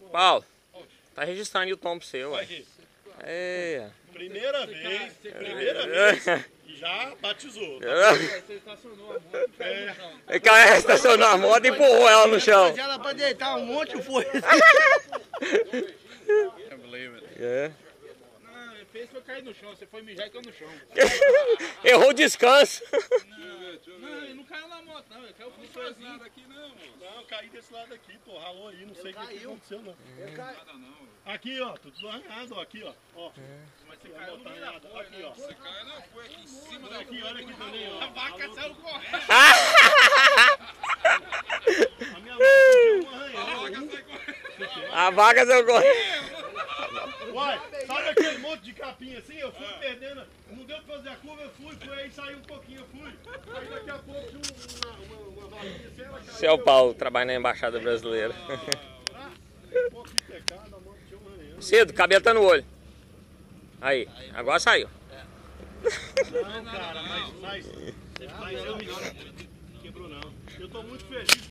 Paulo, tá registrando o tom pro seu, ué. É. Primeira vez, e já batizou. Você estacionou a moto e caiu no chão. O cara estacionou a moto e empurrou ela no chão. Ela pra deitar um monte foi. É. Não, ele fez foi cair no chão. Você foi mijar e caiu no chão. Errou o descanso. Não, ele não caiu na moto, não. Ele caiu pro sozinho. Aqui não, não, caí desse lado aqui, pô, ralou aí, não sei o que aconteceu, não. Aqui, ó, tudo arranhado, ó, aqui, ó. Mas você caiu no meio da porra, aqui, ó. Você caiu, não, foi aqui em cima da Aqui, olha aqui também, ó. A vaca saiu correndo. A minha mão tinha um arranhão. A vaca saiu correndo. Uai, sabe aquele monte de capim assim? Eu fui perdendo, não deu pra fazer a curva, eu fui, aí saiu um pouquinho, eu fui. Aí daqui a pouco tinha uma valinha assim, ela caiu. Esse é o Paulo, trabalha na Embaixada Brasileira. Um pouco de pecado, a mão tinha um arranhão. Cedo, o cabelo tá no olho. Aí, agora saiu. Não, cara, mas eu me quebrou não. Eu tô muito feliz.